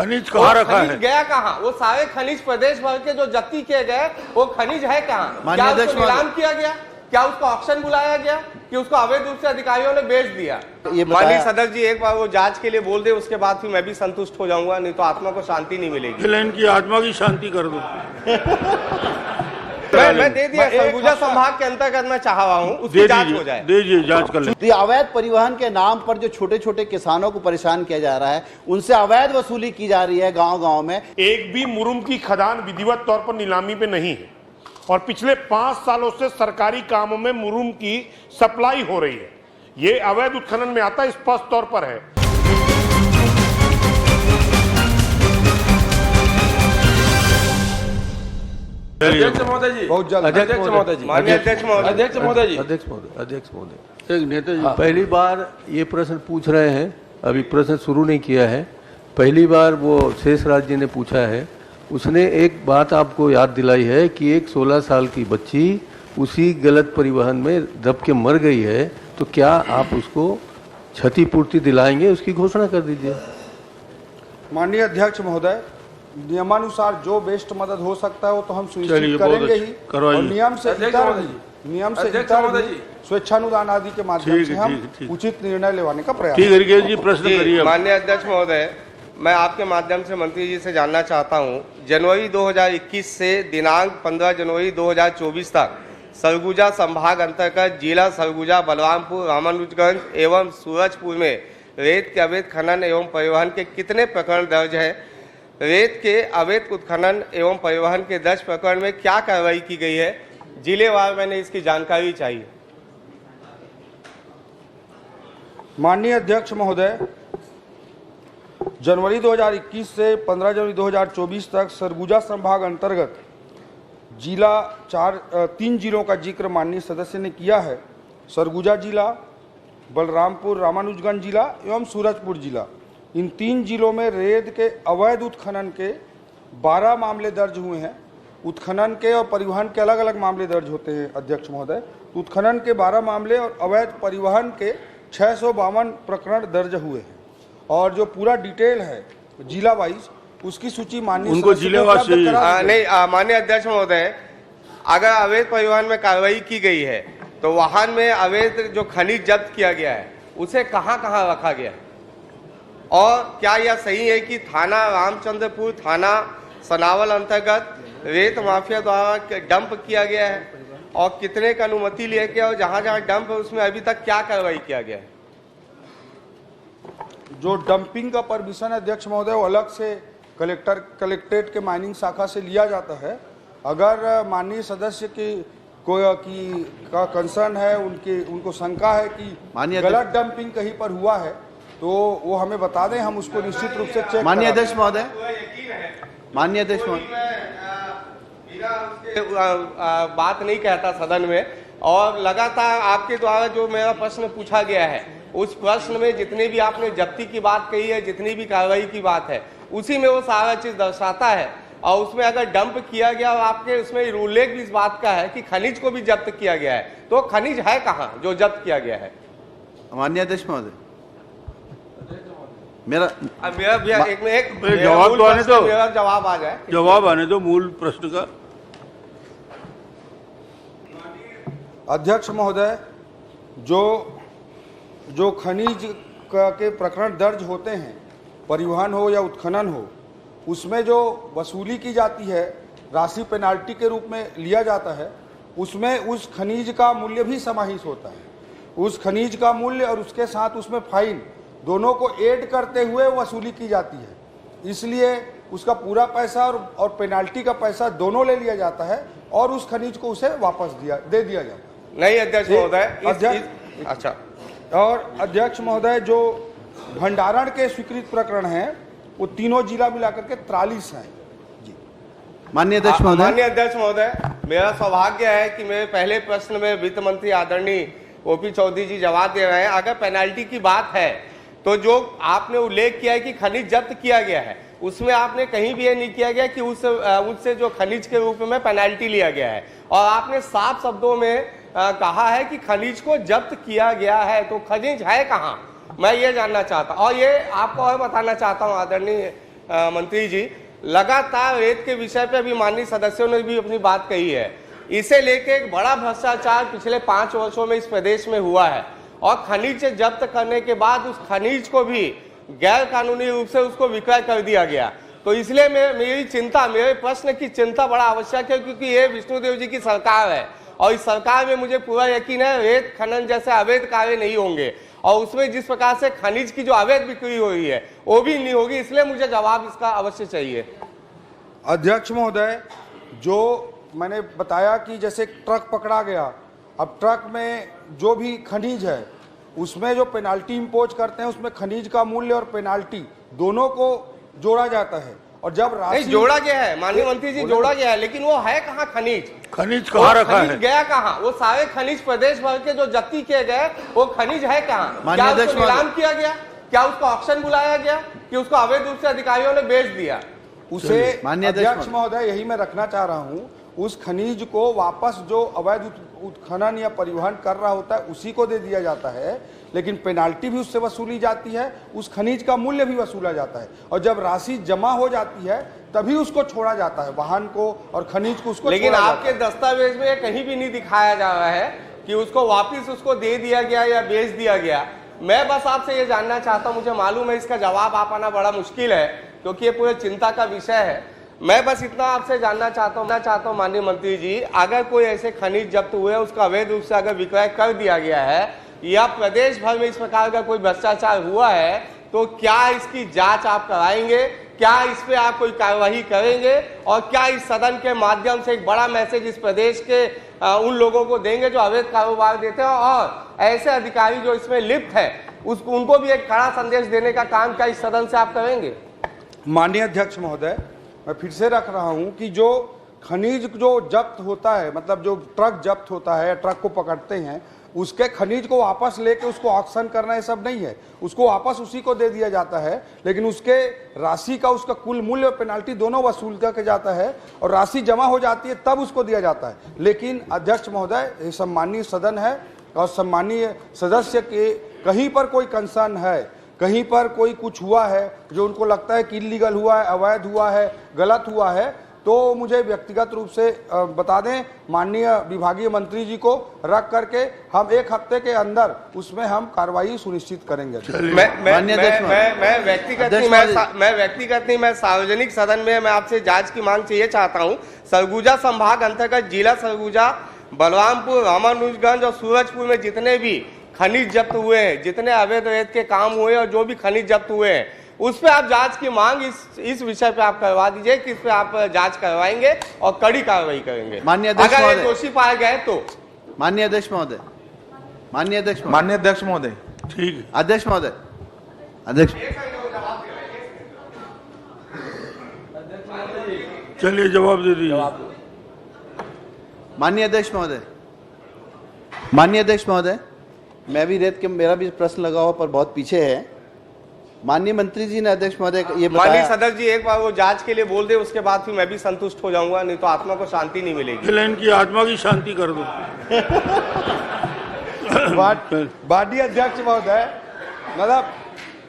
खनिज कहाँ रखा है? गया कहाँ? वो सारे खनिज प्रदेश भर के जो जब्ती किए गए वो खनिज है कहाँ? क्या उसको नीलाम किया गया? क्या उसको ऑक्शन बुलाया गया कि उसको अवैध रूप से अधिकारियों ने बेच दिया? माननीय सदस्य जी एक बार वो जांच के लिए बोल दे, उसके बाद फिर मैं भी संतुष्ट हो जाऊंगा, नहीं तो आत्मा को शांति नहीं मिलेगी। इनकी आत्मा की शांति कर दो। मैं दे दिया, सरगुजा संभाग के अंतर्गत मैं चाह रहा हूँ उसकी जांच हो जाए। दीजिए, जांच कर ले। तो अवैध परिवहन के नाम पर जो छोटे छोटे किसानों को परेशान किया जा रहा है, उनसे अवैध वसूली की जा रही है गांव-गांव में। एक भी मुरुम की खदान विधिवत तौर पर नीलामी पे नहीं है और पिछले 5 सालों से सरकारी कामों में मुरुम की सप्लाई हो रही है। ये अवैध उत्खनन में आता है, स्पष्ट तौर पर है। अध्यक्ष महोदय जी, बहुत जल्द अध्यक्ष महोदय जी, माननीय अध्यक्ष महोदय, अध्यक्ष महोदय जी, अध्यक्ष महोदय, एक नेता जी पहली बार ये प्रश्न पूछ रहे हैं, अभी प्रश्न शुरू नहीं किया है। पहली बार वो शेषराज जी ने पूछा है। उसने एक बात आपको याद दिलाई है कि एक 16 साल की बच्ची उसी गलत परिवहन में दब के मर गई है, तो क्या आप उसको क्षतिपूर्ति दिलाएंगे? उसकी घोषणा कर दीजिए। माननीय अध्यक्ष महोदय, नियमानुसार जो बेस्ट मदद हो सकता है वो तो हम सुनिश्चित करेंगे ही, और नियम से स्वेच्छानुदान आदि के माध्यम से हम उचित निर्णय लेवाने का प्रयास करेंगे। प्रश्न करिए। माननीय अध्यक्ष महोदय, मैं आपके माध्यम से मंत्री जी से जानना चाहता हूं, जनवरी 2021 से दिनांक 15 जनवरी 2024 तक सरगुजा संभाग अंतर्गत जिला सरगुजा, बलरामपुर, रामानुजगंज एवं सूरजपुर में रेत के अवैध खनन एवं परिवहन के कितने प्रकरण दर्ज हैं? रेत के अवैध उत्खनन एवं परिवहन के 10 प्रकरण में क्या कार्रवाई की गई है? जिलेवार मैंने इसकी जानकारी चाहिए। माननीय अध्यक्ष महोदय, जनवरी 2021 से 15 जनवरी 2024 तक सरगुजा संभाग अंतर्गत जिला 3 जिलों का जिक्र माननीय सदस्य ने किया है। सरगुजा जिला, बलरामपुर, रामानुजगंज जिला एवं सूरजपुर जिला, इन 3 जिलों में रेत के अवैध उत्खनन के 12 मामले दर्ज हुए हैं। उत्खनन के और परिवहन के अलग अलग मामले दर्ज होते हैं अध्यक्ष महोदय। उत्खनन के 12 मामले और अवैध परिवहन के 652 प्रकरण दर्ज हुए हैं, और जो पूरा डिटेल है जिला वाइज उसकी सूची माननीय उनको जिलेवार नहीं। माननीय अध्यक्ष महोदय, अगर अवैध परिवहन में कार्रवाई की गई है तो वाहन में अवैध जो खनिज जब्त किया गया है उसे कहाँ कहाँ रखा गया है? और क्या यह सही है कि थाना रामचंद्रपुर, थाना सनावल अंतर्गत रेत माफिया द्वारा डंप किया गया है, और कितने का अनुमति लिया गया, और जहां जहां डंप है उसमें अभी तक क्या कार्रवाई किया गया है? जो डंपिंग का परमिशन अध्यक्ष महोदय वो अलग से कलेक्ट्रेट के माइनिंग शाखा से लिया जाता है। अगर माननीय सदस्य की का कंसर्न है, उनको शंका है कि गलत डंपिंग कहीं पर हुआ है, तो वो हमें बता दें, हम उसको निश्चित रूप से चेक। माननीय अध्यक्ष महोदय, माननीय अध्यक्ष बात नहीं कहता सदन में, और लगातार आपके द्वारा जो मेरा प्रश्न पूछा गया है उस प्रश्न में जितनी भी आपने जब्ती की बात कही है, जितनी भी कार्रवाई की बात है, उसी में वो सारा चीज दर्शाता है। और उसमें अगर डंप किया गया और आपके उसमें उल्लेख भी इस बात का है कि खनिज को भी जब्त किया गया है, तो खनिज है कहाँ जो जब्त किया गया है? माननीय अध्यक्ष महोदय, मेरा जवाब तो आने दो, मेरा जवाब आ जाए, जवाब आने दो मूल प्रश्न का। अध्यक्ष महोदय, जो खनिज के प्रकरण दर्ज होते हैं, परिवहन हो या उत्खनन हो, उसमें जो वसूली की जाती है, राशि पेनाल्टी के रूप में लिया जाता है, उसमें उस खनिज का मूल्य भी समाहित होता है। उस खनिज का मूल्य और उसके साथ उसमें फाइन दोनों को ऐड करते हुए वसूली की जाती है। इसलिए उसका पूरा पैसा और पेनाल्टी का पैसा दोनों ले लिया जाता है और उस खनिज को उसे वापस दे दिया जाता है। नहीं अध्यक्ष महोदय, अच्छा। और अध्यक्ष महोदय, जो भंडारण के स्वीकृत प्रकरण हैं वो तीनों जिला मिलाकर के 43 हैं। जी माननीय अध्यक्ष महोदय, माननीय अध्यक्ष महोदय, मेरा सौभाग्य है कि मेरे पहले प्रश्न में वित्त मंत्री आदरणीय ओपी चौधरी जी जवाब दे रहे हैं। अगर पेनाल्टी की बात है तो जो आपने उल्लेख किया है कि खनिज जब्त किया गया है, उसमें आपने कहीं भी ये नहीं किया गया कि उससे जो खनिज के रूप में पेनाल्टी लिया गया है, और आपने साफ शब्दों में कहा है कि खनिज को जब्त किया गया है, तो खनिज है कहाँ? मैं ये जानना चाहता हूँ। और ये आपको और बताना चाहता हूँ आदरणीय मंत्री जी, लगातार रेत के विषय पे अभी माननीय सदस्यों ने भी अपनी बात कही है। इसे लेके एक बड़ा भ्रष्टाचार पिछले 5 वर्षों में इस प्रदेश में हुआ है और खनिज जब्त करने के बाद उस खनिज को भी गैर कानूनी रूप से उसको विक्रय कर दिया गया। तो इसलिए मेरे प्रश्न की चिंता बड़ा आवश्यक है, क्योंकि ये विष्णुदेव जी की सरकार है और इस सरकार में मुझे पूरा यकीन है रेत खनन जैसे अवैध कार्य नहीं होंगे और उसमें जिस प्रकार से खनिज की जो अवैध बिक्री हो रही है वो भी नहीं होगी। इसलिए मुझे जवाब इसका अवश्य चाहिए। अध्यक्ष महोदय, जो मैंने बताया कि जैसे ट्रक पकड़ा गया, अब ट्रक में जो भी खनिज है उसमें जो पेनाल्टी इम्पोज करते हैं उसमें खनिज का मूल्य और पेनाल्टी दोनों को जोड़ा जाता है। और जब राशि जोड़ा गया है माननीय मंत्री जी, जोड़ा गया है, लेकिन वो है कहाँ खनिज? खनिज कहाँ रखा है? गया कहाँ? वो सारे खनिज प्रदेश भर के जो जब्ती किए गए वो खनिज है कहाँ? क्या उसको नीलाम किया गया? क्या उसको ऑक्शन बुलाया गया कि उसको अवैध रूप से अधिकारियों ने बेच दिया? उसे अध्यक्ष महोदय यही मैं रखना चाह रहा हूं, उस खनिज को वापस जो अवैध उत्खनन या परिवहन कर रहा होता है उसी को दे दिया जाता है, लेकिन पेनाल्टी भी उससे वसूली जाती है, उस खनिज का मूल्य भी वसूला जाता है और जब राशि जमा हो जाती है तभी उसको छोड़ा जाता है, वाहन को और खनिज को उसको। लेकिन आपके दस्तावेज में कहीं भी नहीं दिखाया जा रहा है कि उसको वापिस उसको दे दिया गया या बेच दिया गया। मैं बस आपसे ये जानना चाहता हूँ, मुझे मालूम है इसका जवाब आ पाना बड़ा मुश्किल है क्योंकि ये पूरे चिंता का विषय है। मैं बस इतना आपसे जानना चाहता हूँ माननीय मंत्री जी, अगर कोई ऐसे खनिज जब्त हुए उसका अवैध रूप से अगर विक्रय कर दिया गया है या प्रदेश भर में इस प्रकार का कोई भ्रष्टाचार हुआ है तो क्या इसकी जांच आप कराएंगे? क्या इस पे आप कोई कार्यवाही करेंगे? और क्या इस सदन के माध्यम से एक बड़ा मैसेज इस प्रदेश के उन लोगों को देंगे जो अवैध कारोबार देते हैं और ऐसे अधिकारी जो इसमें लिप्त है उनको भी एक कड़ा संदेश देने का काम क्या इस सदन से आप करेंगे? माननीय अध्यक्ष महोदय, मैं फिर से रख रहा हूं कि जो खनिज जो जब्त होता है, मतलब जो ट्रक जब्त होता है, ट्रक को पकड़ते हैं, उसके खनिज को वापस लेके उसको ऑक्शन करना ये सब नहीं है, उसको वापस उसी को दे दिया जाता है, लेकिन उसके राशि का उसका कुल मूल्य और पेनाल्टी दोनों वसूल करके जाता है और राशि जमा हो जाती है तब उसको दिया जाता है। लेकिन अध्यक्ष महोदय, ये सम्मानीय सदन है और सम्मानीय सदस्य के कहीं पर कोई कंसर्न है, कहीं पर कोई कुछ हुआ है जो उनको लगता है कि इलीगल हुआ है, अवैध हुआ है, गलत हुआ है, तो मुझे व्यक्तिगत रूप से बता दें, माननीय विभागीय मंत्री जी को रख करके हम 1 हफ्ते के अंदर उसमें हम कार्रवाई सुनिश्चित करेंगे। मैं व्यक्तिगत नहीं, मैं सार्वजनिक सदन में मैं आपसे जांच की मांग चाहिए चाहता हूं। सरगुजा संभाग अंतर्गत जिला सरगुजा, बलरामपुर, रामानुजगंज और सूरजपुर में जितने भी खनिज जब्त हुए हैं, जितने अवैध रेत के काम हुए और जो भी खनिज जब्त हुए हैं उस पे आप जांच की मांग इस विषय पे आप करवा दीजिए कि इस पे आप जांच करवाएंगे और कड़ी कार्रवाई करेंगे माननीय अध्यक्ष अगर ये महोदय, दोषी पाए गए तो। माननीय अध्यक्ष महोदय, माननीय अध्यक्ष महोदय, ठीक है। अध्यक्ष महोदय, अध्यक्ष चलिए जवाब दे दीजिए। माननीय अध्यक्ष महोदय, माननीय अध्यक्ष महोदय, मैं भी रेत के मेरा भी प्रश्न लगा हुआ पर बहुत पीछे है। माननीय मंत्री जी ने अध्यक्ष महोदय ये बताया। माननीय सदस्य जी एक बार वो जांच के लिए बोल दे, उसके बाद फिर मैं भी संतुष्ट हो जाऊंगा, नहीं तो आत्मा को शांति नहीं मिलेगी। इनकी आत्मा की शांति कर दो। माननीय अध्यक्ष महोदय, मतलब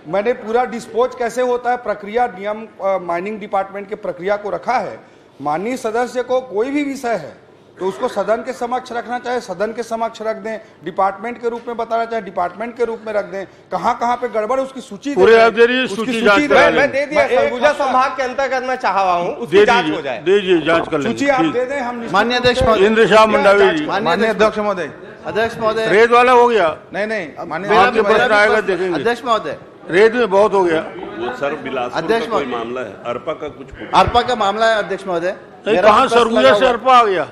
मैंने पूरा डिस्पोज कैसे होता है प्रक्रिया नियम माइनिंग डिपार्टमेंट के प्रक्रिया को रखा है। माननीय सदस्य को कोई भी विषय है तो उसको सदन के समक्ष रखना चाहे सदन के समक्ष रख दें, डिपार्टमेंट के रूप में बताना चाहे डिपार्टमेंट के रूप में रख दें, कहाँ पे गड़बड़ उसकी सूची पूरे आप दे रही सूची जांच मैं दे दिया, सरगुजा संभाग के अंतर्गत मैं चाह रहा हूँ उसकी जांच हो जाए। दीजिए जांच कर लेंगे। सूची आप दे दें, हम माननीय अध्यक्ष महोदय, इंद्र शाह मंडावी जी। माननीय अध्यक्ष महोदय, अध्यक्ष महोदय, रेत वाला हो गया। नहीं माननीय आपके प्रश्न आएगा देखेंगे। अध्यक्ष महोदय, रेत में बहुत हो गया। वो सर बिलासपुर अध्यक्ष का कोई मामला है, अरपा का कुछ अरपा का मामला है अध्यक्ष महोदय। कहाँ सरगुजा से अरपा आ गया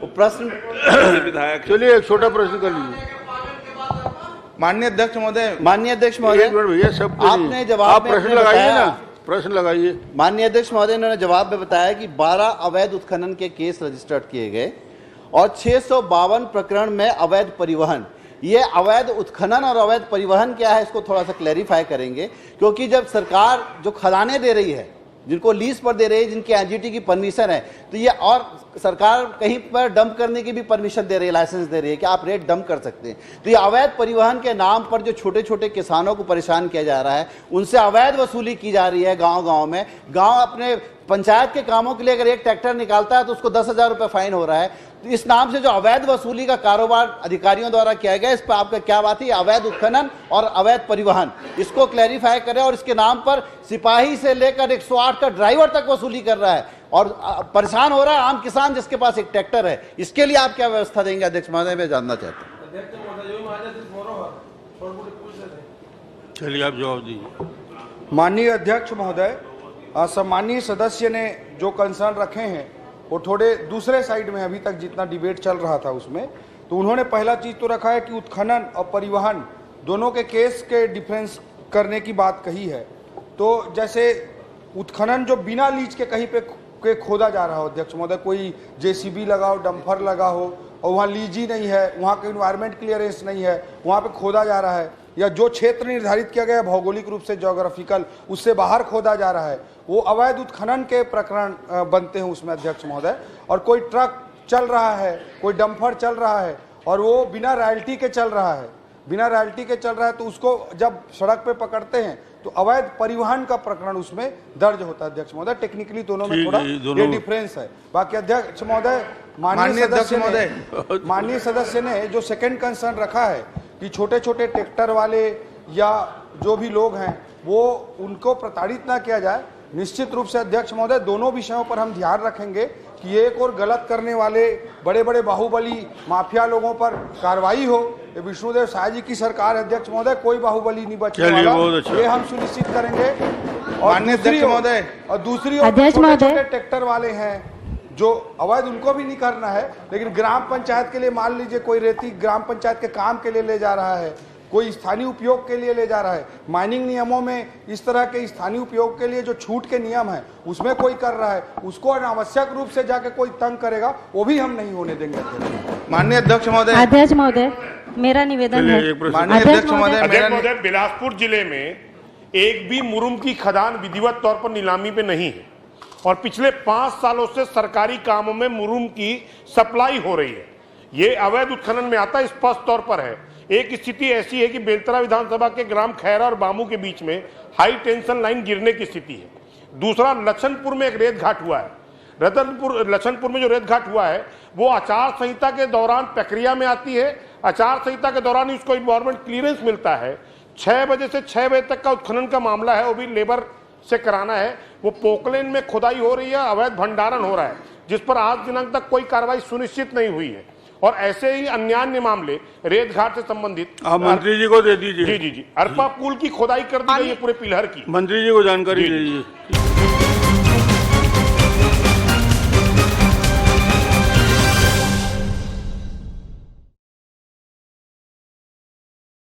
प्रश्न? विधायक। चलिए एक छोटा प्रश्न कर लीजिए। माननीय अध्यक्ष महोदय, माननीय अध्यक्ष महोदय, भैया सब आपने जवाब आप में प्रश्न अपने लगाइए बताया। ना, प्रश्न लगाइए। माननीय अध्यक्ष महोदय, उन्होंने जवाब में बताया कि 12 अवैध उत्खनन के केस रजिस्टर्ड किए गए और 652 प्रकरण में अवैध परिवहन। ये अवैध उत्खनन और अवैध परिवहन क्या है इसको थोड़ा सा क्लैरिफाई करेंगे, क्योंकि जब सरकार जो खदानें दे रही है जिनको लीज पर दे रही है, जिनकी एनजीटी की परमिशन है, तो ये और सरकार कहीं पर डंप करने की भी परमिशन दे रही है, लाइसेंस दे रही है कि आप रेत डंप कर सकते हैं। तो ये अवैध परिवहन के नाम पर जो छोटे छोटे किसानों को परेशान किया जा रहा है, उनसे अवैध वसूली की जा रही है। गांव-गांव में गांव अपने पंचायत के कामों के लिए अगर एक ट्रैक्टर निकालता है तो उसको 10,000 रुपये फाइन हो रहा है। तो इस नाम से जो अवैध वसूली का कारोबार अधिकारियों द्वारा किया गया, इस पर आपका क्या बात है? अवैध उत्खनन और अवैध परिवहन, इसको क्लैरिफाई करें। और इसके नाम पर सिपाही से लेकर 108 का ड्राइवर तक वसूली कर रहा है और परेशान हो रहा है आम किसान जिसके पास एक ट्रैक्टर है। इसके लिए आप क्या व्यवस्था देंगे अध्यक्ष महोदय, मैं जानना चाहता हूँ। चलिए आप जवाब दीजिए। माननीय अध्यक्ष महोदय, सम्मानीय सदस्य ने जो कंसर्न रखे हैं वो थोड़े दूसरे साइड में, अभी तक जितना डिबेट चल रहा था उसमें, तो उन्होंने पहला चीज तो रखा है कि उत्खनन और परिवहन दोनों के केस के डिफरेंस करने की बात कही है। तो जैसे उत्खनन जो बिना लीज के कहीं पे खोदा जा रहा हो अध्यक्ष महोदय, कोई जेसीबी लगाओ, डंपर लगा हो और वहाँ लीज ही नहीं है, वहाँ का इन्वायरमेंट क्लियरेंस नहीं है, वहाँ पे खोदा जा रहा है, या जो क्षेत्र निर्धारित किया गया है भौगोलिक रूप से ज्योग्राफिकल, उससे बाहर खोदा जा रहा है, वो अवैध उत्खनन के प्रकरण बनते हैं उसमें अध्यक्ष महोदय। और कोई ट्रक चल रहा है, कोई डंपर चल रहा है और वो बिना रॉयल्टी के चल रहा है, बिना रॉयल्टी के चल रहा है, तो उसको जब सड़क पे पकड़ते हैं तो अवैध परिवहन का प्रकरण उसमें दर्ज होता है अध्यक्ष महोदय। टेक्निकली दोनों में थोड़ा ये डिफरेंस है। बाकी अध्यक्ष महोदय, माननीय सदस्य ने जो सेकंड कंसर्न रखा है कि छोटे छोटे ट्रैक्टर वाले या जो भी लोग हैं वो उनको प्रताड़ित ना किया जाए, निश्चित रूप से अध्यक्ष महोदय दोनों विषयों पर हम ध्यान रखेंगे कि एक और गलत करने वाले बड़े बड़े बाहुबली माफिया लोगों पर कार्रवाई हो। ये विष्णुदेव साय जी की सरकार है अध्यक्ष महोदय, कोई बाहुबली नहीं बचने वाला, ये हम सुनिश्चित करेंगे। और दूसरी ओर छोटे ट्रैक्टर वाले हैं जो अवैध, उनको भी नहीं करना है, लेकिन ग्राम पंचायत के लिए मान लीजिए कोई रेती ग्राम पंचायत के काम के लिए ले जा रहा है, कोई स्थानीय उपयोग के लिए ले जा रहा है, माइनिंग नियमों में इस तरह के स्थानीय उपयोग के लिए जो छूट के नियम है उसमें कोई कर रहा है, उसको अनावश्यक रूप से जाके कोई तंग करेगा, वो भी हम नहीं होने देंगे। माननीय अध्यक्ष महोदय, अध्यक्ष महोदय मेरा निवेदन है। माननीय अध्यक्ष महोदय, बिलासपुर जिले में एक भी मुरुम की खदान विधिवत तौर पर नीलामी पे नहीं है और पिछले 5 सालों से सरकारी कामों में मुरुम की सप्लाई हो रही है। ये अवैध उत्खनन में आता है, स्पष्ट तौर पर है। एक स्थिति ऐसी है कि बेलतरा विधानसभा के ग्राम खैरा और बामू के बीच में हाई टेंशन लाइन गिरने की स्थिति है। दूसरा, लक्षणपुर में एक रेत घाट हुआ है। लक्षणपुर में जो रेत घाट हुआ है वो आचार संहिता के दौरान प्रक्रिया में आती है। आचार संहिता के दौरान ही उसको इन्वायरमेंट क्लियरेंस मिलता है। 6 बजे से 6 बजे तक का उत्खनन का मामला है, वो भी लेबर से कराना है। वो पोकलेन में खुदाई हो रही है, अवैध भंडारण हो रहा है, जिस पर आज दिनांक तक कोई कार्रवाई सुनिश्चित नहीं हुई है। और ऐसे ही अन्य मामले रेत घाट से संबंधित आप मंत्री जी को दे दीजिए। जी, अरपा पुल की खुदाई कर दी गई है पूरे पिलहर की। मंत्री जी को जानकारी दीजिए।